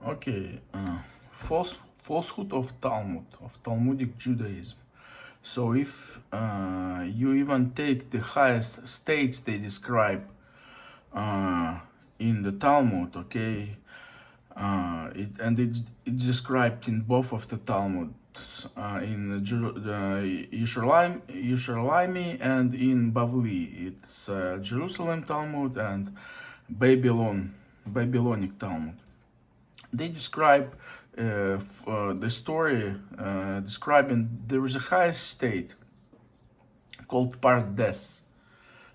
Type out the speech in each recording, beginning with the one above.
Okay, falsehood of Talmud, of Talmudic Judaism. So if you even take the highest states they describe in the Talmud, okay, it's described in both of the Talmuds, in Yerushalmi and in Bavli. It's Jerusalem Talmud and Babylonic Talmud. They describe the story describing there is a high state called Pardes,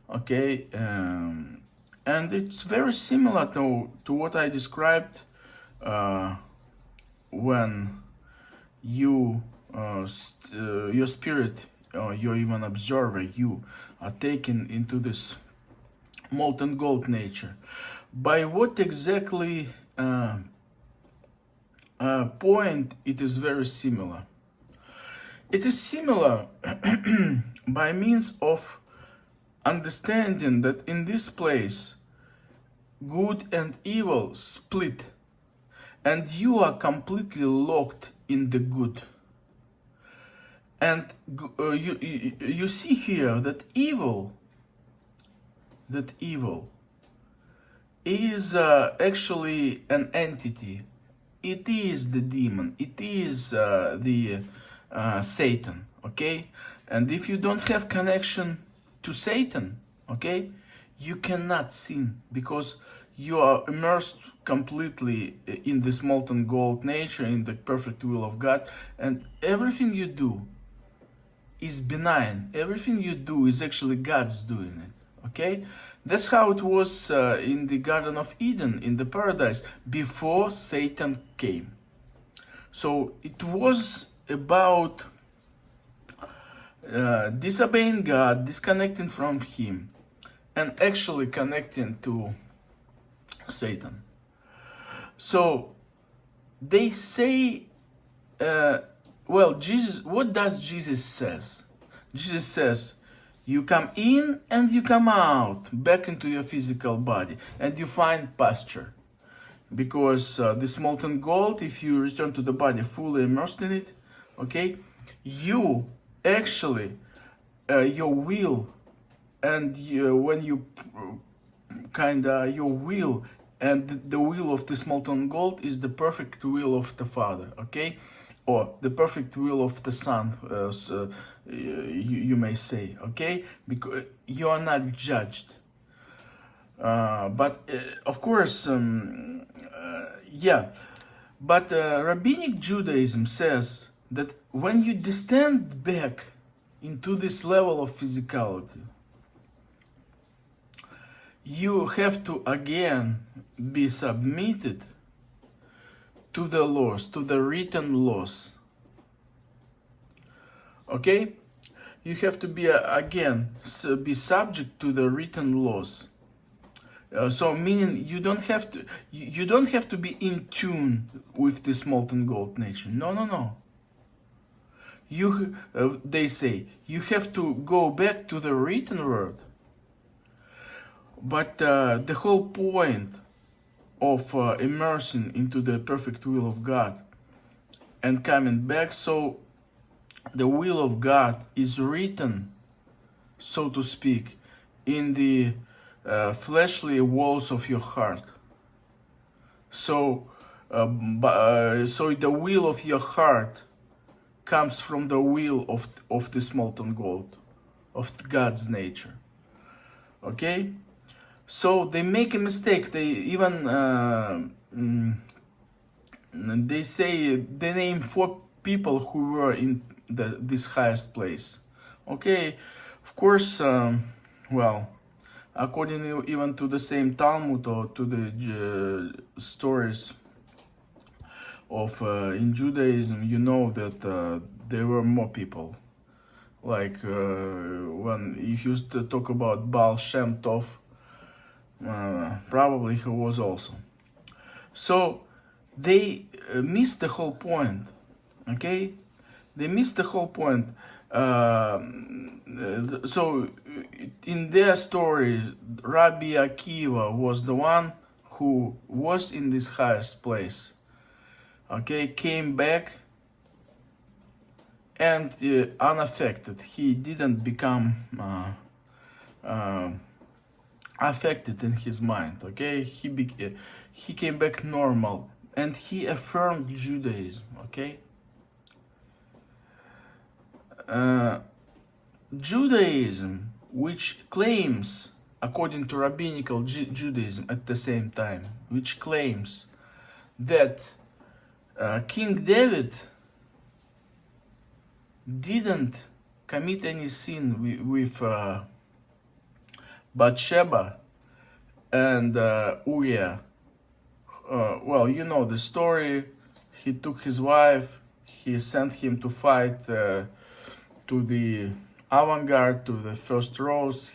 okay, and it's very similar to what I described when you your spirit, you're even observer, you are taken into this molten gold nature. By what exactly point it is very similar? It is similar by means of understanding that in this place good and evil split, and you are completely locked in the good. And you see here that evil is actually an entity. It is the demon. It is the Satan. Okay, and if you don't have connection to Satan, okay, you cannot sin because you are immersed completely in this molten gold nature, in the perfect will of God, and everything you do is benign. Everything you do is actually God's doing it. Okay, that's how it was in the Garden of Eden, in the paradise, before Satan came. So it was about disobeying God, disconnecting from Him, and actually connecting to Satan. So they say, well, Jesus, what does Jesus says? Jesus says, you come in and you come out back into your physical body and you find pasture. Because this molten gold, if you return to the body fully immersed in it, okay, you actually, your will, and when you your will and the will of this molten gold is the perfect will of the Father, okay, or the perfect will of the Son, you may say, okay, because you are not judged. But of course, but Rabbinic Judaism says that when you descend back into this level of physicality, you have to again be submitted to the laws, to the written laws. Okay? You have to be again be subject to the written laws. So meaning you don't have to be in tune with this molten gold nature. No. They say you have to go back to the written word. But the whole point of immersing into the perfect will of God and coming back, so the will of God is written, so to speak, in the fleshly walls of your heart. So, so the will of your heart comes from the will of this molten gold, of God's nature. Okay? So they make a mistake. They even they say they name 4 people who were in this highest place. Okay, of course. Well, according even to the same Talmud or to the stories of in Judaism, you know that there were more people. Like when if you talk about Baal Shem Tov. Probably he was also. So they missed the whole point. Okay, they missed the whole point. So in their story, Rabbi Akiva was the one who was in this highest place, okay, came back and unaffected. He didn't become affected in his mind, okay? He came back normal, and he affirmed Judaism, okay? Judaism, which claims, according to rabbinical Judaism at the same time, which claims that King David didn't commit any sin with Bathsheba and Uriah. Well, you know the story. He took his wife, he sent him to fight to the avant-garde, to the first rows.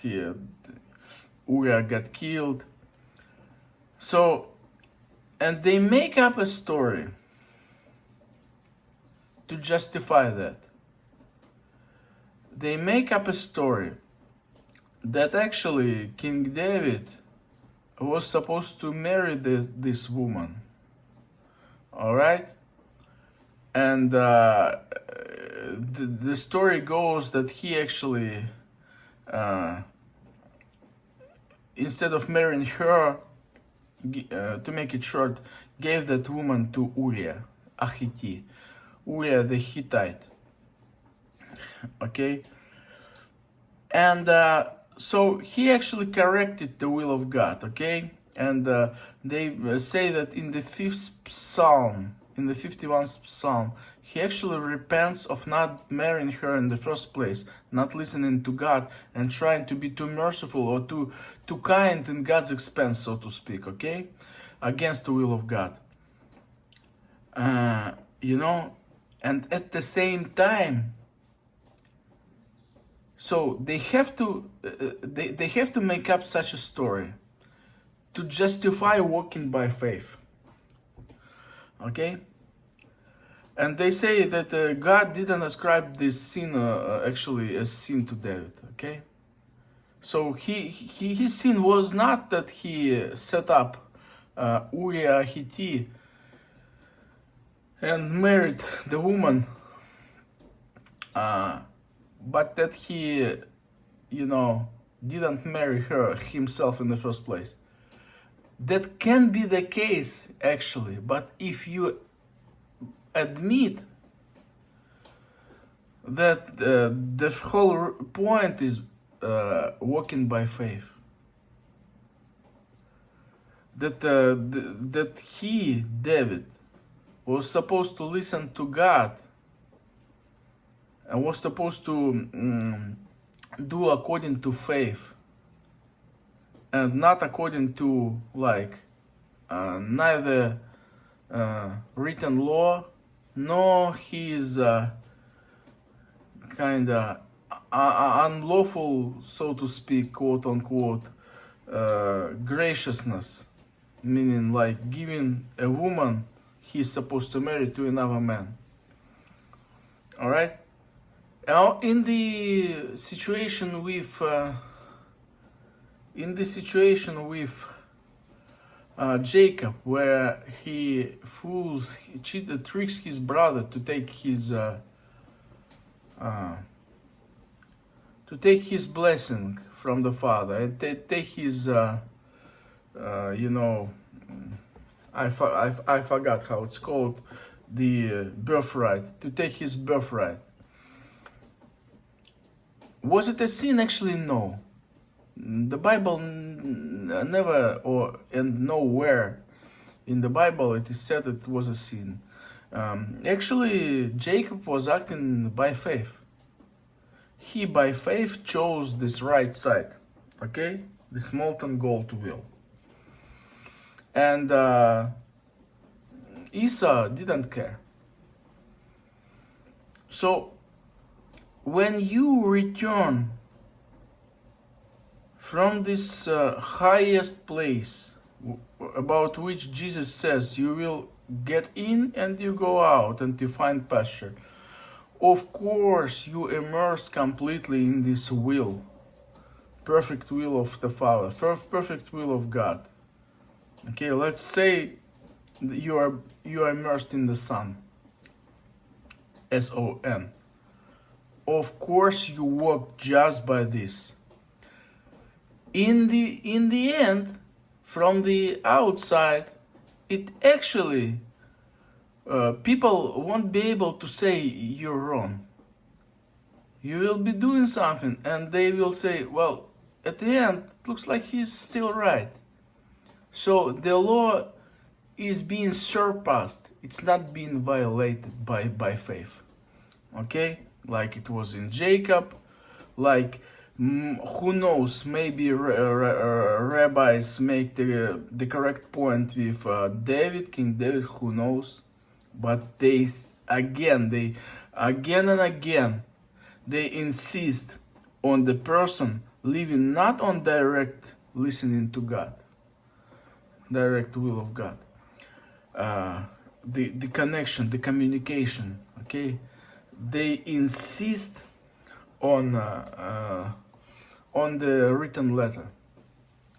Uriah got killed. So, and they make up a story to justify that. They make up a story that actually King David was supposed to marry this woman. Alright? And the story goes that he actually, instead of marrying her, to make it short, gave that woman to Uriah, Uriah the Hittite. Okay? And so he actually corrected the will of God, okay? And they say that in the 5th Psalm, in the 51st Psalm, he actually repents of not marrying her in the first place, not listening to God, and trying to be too merciful or too kind in God's expense, so to speak, okay? Against the will of God. You know, and at the same time, so they have to they have to make up such a story to justify walking by faith. Okay? And they say that God didn't ascribe this sin actually as sin to David. Okay? So his sin was not that he set up Uriah Hittite and married the woman, but that he, didn't marry her himself in the first place. That can be the case, actually, but if you admit that the whole point is walking by faith, that David, was supposed to listen to God and was supposed to do according to faith and not according to neither written law nor his kind of unlawful, so to speak, quote unquote, graciousness, meaning like giving a woman he's supposed to marry to another man. All right. Now, in the situation with Jacob, where he tricks his brother to take his blessing from the father and take his I forgot how it's called, the birthright, to take his birthright. Was it a sin? Actually, no. The Bible never and nowhere in the Bible it is said it was a sin. Actually, Jacob was acting by faith. He by faith chose this right side, okay, this molten gold wheel. And Esau didn't care. So when you return from this highest place about which Jesus says you will get in and you go out and you find pasture, of course you immerse completely in this will, perfect will of the Father, perfect will of God. Okay, let's say you are immersed in the sun. S-O-N. Of course you walk just by this. In the end, from the outside, it actually people won't be able to say you're wrong. You will be doing something and they will say, well, at the end, it looks like he's still right. So the law is being surpassed. It's not being violated by faith. Okay? Like it was in Jacob, like who knows, maybe rabbis make the correct point with David, King David, who knows. But they again and again, they insist on the person living not on direct listening to God, direct will of God, the connection, the communication. Okay, they insist on the written letter,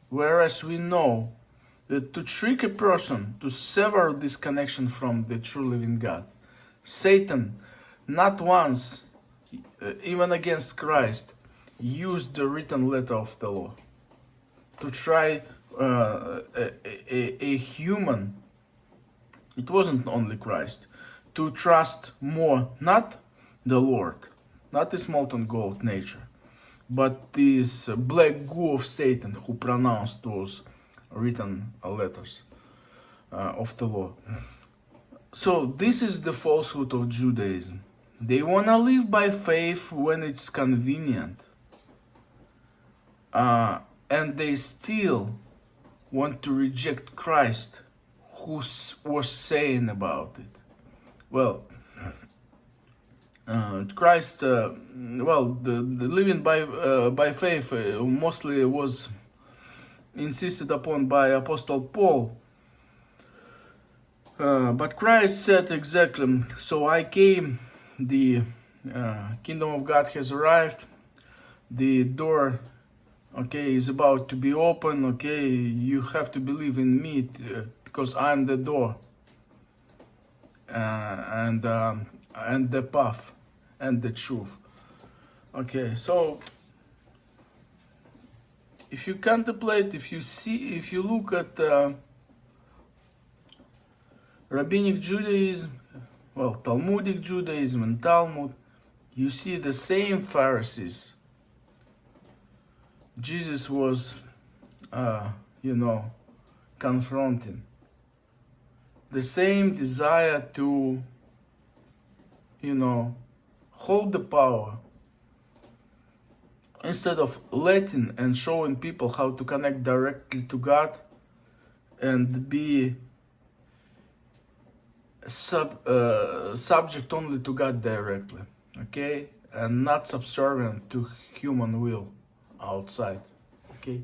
whereas we know that to trick a person, to sever this connection from the true living God, Satan not once, even against Christ, used the written letter of the law to try a human, it wasn't only Christ, to trust more, not the Lord, not this molten gold nature, but this black goo of Satan who pronounced those written letters of the law. So this is the falsehood of Judaism. They want to live by faith when it's convenient, and they still want to reject Christ, who was saying about it. Well, Christ, the living by faith mostly was insisted upon by Apostle Paul. But Christ said exactly, so I came, the kingdom of God has arrived, the door, okay, is about to be open, okay, you have to believe in me because I'm the door and the path and the truth. Okay, so if you contemplate, if you look at Rabbinic Judaism, well, Talmudic Judaism and Talmud, you see the same Pharisees. Jesus was, confronting. The same desire to, hold the power, instead of letting and showing people how to connect directly to God and be subject only to God directly, okay, and not subservient to human will outside, okay.